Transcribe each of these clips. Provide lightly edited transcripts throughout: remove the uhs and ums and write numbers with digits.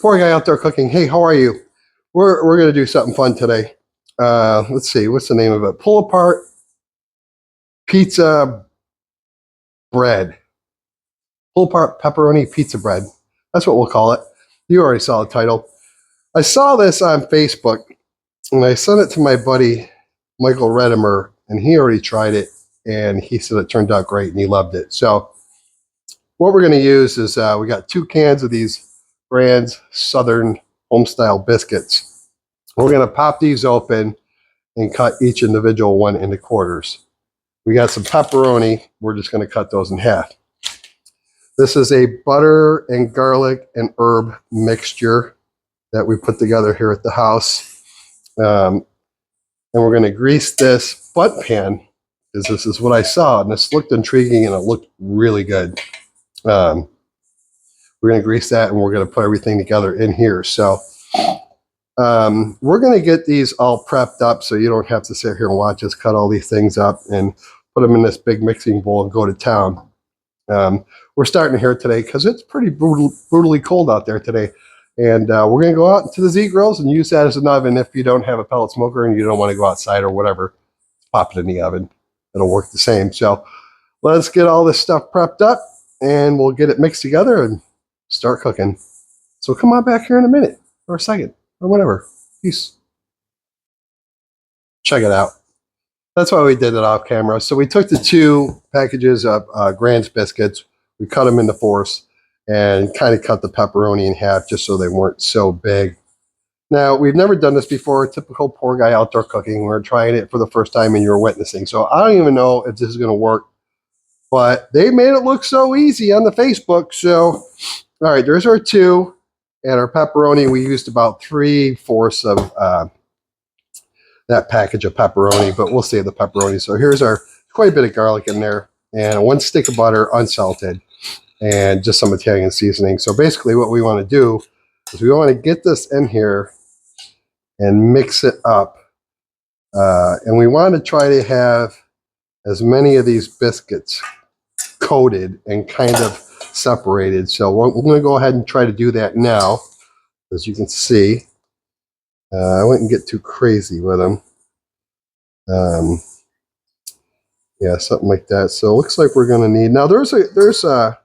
Poor guy out there cooking. Hey, how are you? We're gonna do something fun today. Let's see, what's the name of it? Pull apart pizza bread. Pull apart pepperoni pizza bread. That's what we'll call it. You already saw the title. I saw this on Facebook and I sent it to my buddy Michael Redimer, and he already tried it and he said it turned out great and he loved it. So what we're gonna use is we got 2 cans of these Brand's Southern Homestyle biscuits. We're gonna pop these open and cut each individual one into quarters. We got some pepperoni. We're just gonna cut those in half. This is a butter and garlic and herb mixture that we put together here at the house. And we're gonna grease this butt pan because this is what I saw and this looked intriguing and it looked really good. We're gonna grease that and we're gonna put everything together in here. So we're going to get these all prepped up so you don't have to sit here and watch us cut all these things up and put them in this big mixing bowl and go to town. We're starting here today because it's pretty brutally cold out there today. And we're going to go out into the Z Grills and use that as an oven if you don't have a pellet smoker and you don't want to go outside or whatever. Pop it in the oven. It'll work the same. So let's get all this stuff prepped up and we'll get it mixed together and start cooking. So come on back here in a minute or a second. Or whatever. Peace. Check it out. That's why we did it off camera. So we took the 2 packages of Grand's biscuits, we cut them into 4ths, and kind of cut the pepperoni in half just so they weren't so big. Now, we've never done this before. Typical poor guy outdoor cooking. We're trying it for the first time and you're witnessing. So I don't even know if this is going to work. But they made it look so easy on the Facebook. So, all right, there's our 2. And our pepperoni, we used about 3/4 of that package of pepperoni, but we'll save the pepperoni. So here's our quite a bit of garlic in there, and 1 stick of butter, unsalted, and just some Italian seasoning. So basically what we want to do is we want to get this in here and mix it up. And we want to try to have as many of these biscuits coated and kind of separated. So we're going to go ahead and try to do that now. As you can see, I wouldn't get too crazy with them. Yeah, something like that. So it looks like we're going to need, now there's a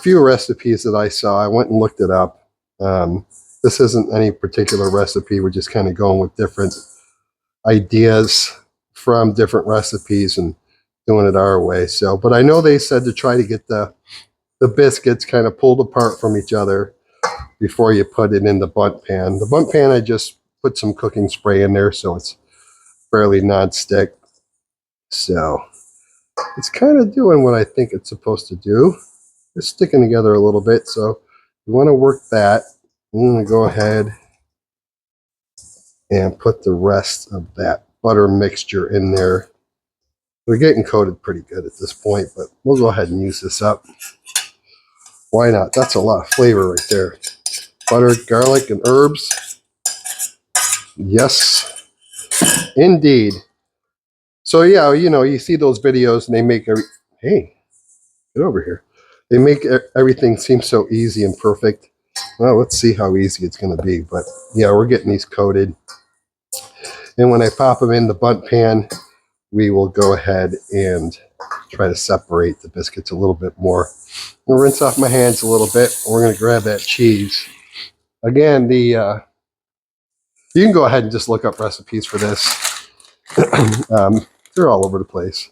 few recipes that I saw. I went and looked it up. This isn't any particular recipe. We're just kind of going with different ideas from different recipes and doing it our way. So, but I know they said to try to get the biscuits kind of pulled apart from each other before you put it in the bundt pan. The bundt pan, I just put some cooking spray in there so it's fairly non-stick. So it's kind of doing what I think it's supposed to do. It's sticking together a little bit, so you want to work that. I'm going to go ahead and put the rest of that butter mixture in there. We're getting coated pretty good at this point, but we'll go ahead and use this up. Why not? That's a lot of flavor right there. Butter, garlic, and herbs. Yes, indeed. So yeah, you know, you see those videos and they make hey, get over here. They make everything seem so easy and perfect. Well, let's see how easy it's going to be. But yeah, we're getting these coated. And when I pop them in the bundt pan, we will go ahead and try to separate the biscuits a little bit more. I'm going to rinse off my hands a little bit. We're going to grab that cheese. Again, you can go ahead and just look up recipes for this. They're all over the place.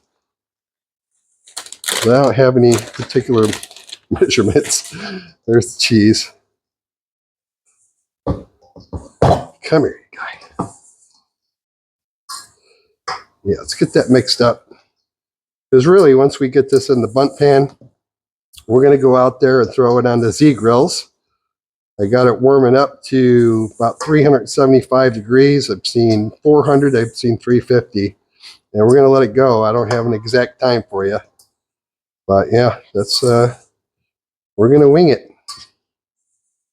But I don't have any particular measurements. There's the cheese. Come here, guy. Yeah, let's get that mixed up. Because really, once we get this in the bundt pan, we're going to go out there and throw it on the Z Grills. I got it warming up to about 375 degrees. I've seen 400, I've seen 350. And we're going to let it go. I don't have an exact time for you. But yeah, that's we're going to wing it.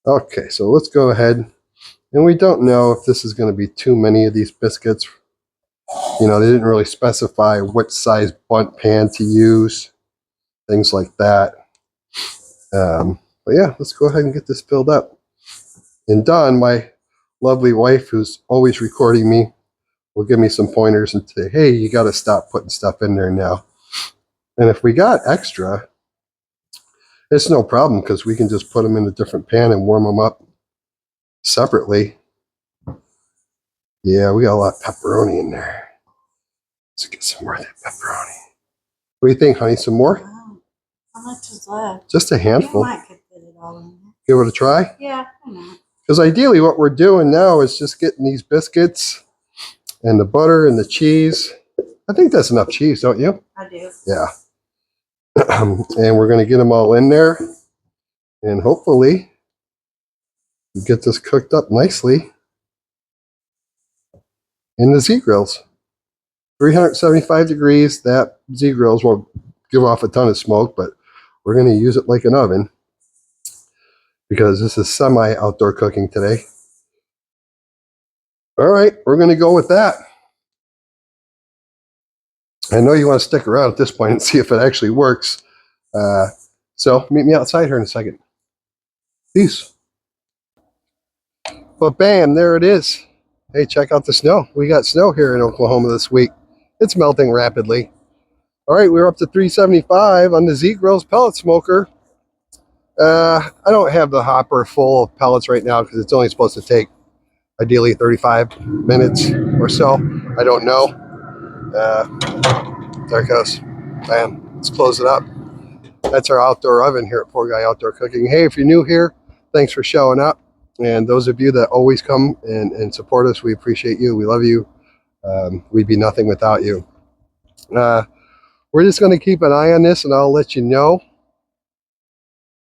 Okay, so let's go ahead. And we don't know if this is going to be too many of these biscuits. You know, they didn't really specify what size bundt pan to use. Things like that. But yeah, let's go ahead and get this filled up. And Dawn, my lovely wife, who's always recording me, will give me some pointers and say, hey, you got to stop putting stuff in there now. And if we got extra, it's no problem because we can just put them in a different pan and warm them up separately. Yeah, we got a lot of pepperoni in there. Let's get some more of that pepperoni. What do you think, honey? Some more? Wow. How much is left? Just a handful. I might could fit it all in there. Give it a try? Yeah, I know. Because ideally what we're doing now is just getting these biscuits and the butter and the cheese. I think that's enough cheese, don't you? I do. Yeah. And we're going to get them all in there. And hopefully get this cooked up nicely in the Z-Grills. 375 degrees. That Z-Grills won't give off a ton of smoke, but we're going to use it like an oven because this is semi-outdoor cooking today. All right, we're going to go with that. I know you want to stick around at this point and see if it actually works. So meet me outside here in a second. Peace. But bam, there it is. Hey, check out the snow. We got snow here in Oklahoma this week. It's melting rapidly. All right, we're up to 375 on the Z-Grills pellet smoker. I don't have the hopper full of pellets right now because it's only supposed to take ideally 35 minutes or so. I don't know. There it goes. Bam. Let's close it up. That's our outdoor oven here at Poor Guy Outdoor Cooking. Hey, if you're new here, thanks for showing up. And those of you that always come and support us, we appreciate you. We love you. We'd be nothing without you. We're just going to keep an eye on this, and I'll let you know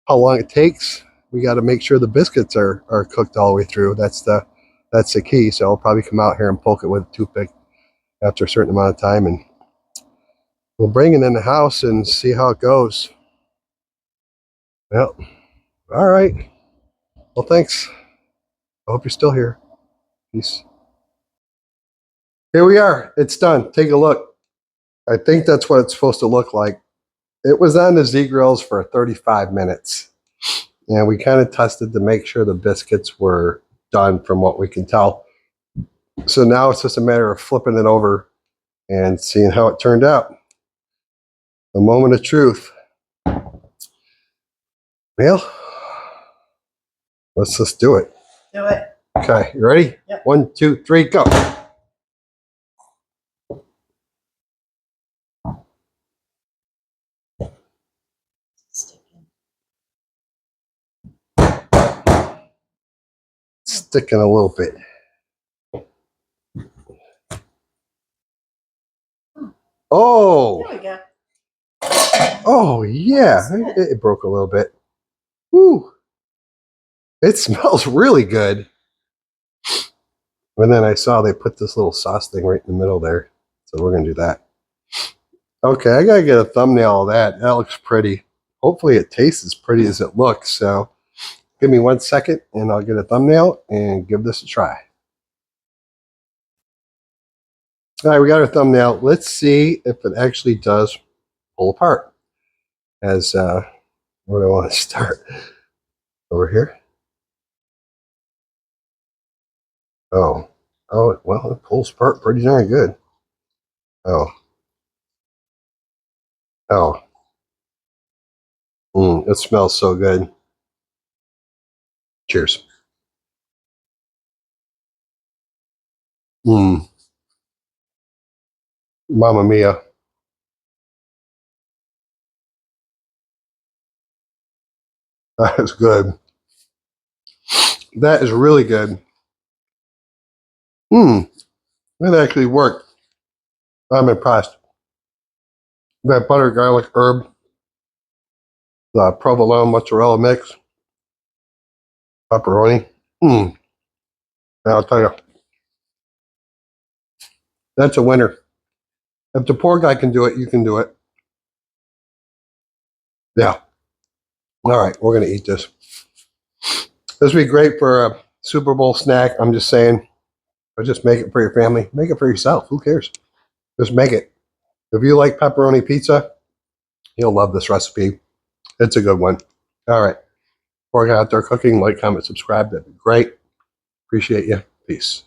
how long it takes. We got to make sure the biscuits are cooked all the way through. That's the key. So I'll probably come out here and poke it with a toothpick after a certain amount of time, and we'll bring it in the house and see how it goes. Well, all right. Well, thanks. I hope you're still here. Peace. Here we are. It's done. Take a look. I think that's what it's supposed to look like. It was on the Z-Grills for 35 minutes. And we kind of tested to make sure the biscuits were done from what we can tell. So now it's just a matter of flipping it over and seeing how it turned out. The moment of truth. Well, let's just do it. Do it. Okay, you ready? Yep. 1, 2, 3, go. Sticking a little bit. Oh. There we go. Oh, yeah. It broke a little bit. Woo. It smells really good. And then I saw they put this little sauce thing right in the middle there. So we're going to do that. Okay, I got to get a thumbnail of that. That looks pretty. Hopefully it tastes as pretty as it looks. So give me 1 second and I'll get a thumbnail and give this a try. All right, we got our thumbnail. Let's see if it actually does pull apart. As, where do I want to start? Over here? Oh, well, it pulls apart pretty darn good. Oh. It smells so good. Cheers. Mamma mia. That is good. That is really good. It actually worked. I'm impressed. That butter, garlic, herb, the provolone mozzarella mix, pepperoni. I'll tell you, that's a winner. If the poor guy can do it, you can do it. Yeah. All right, we're going to eat this. This would be great for a Super Bowl snack. I'm just saying, but just make it for your family. Make it for yourself. Who cares? Just make it. If you like pepperoni pizza, you'll love this recipe. It's a good one. All right. Pork Out There Cooking. Like, comment, subscribe. That'd be great. Appreciate you. Peace.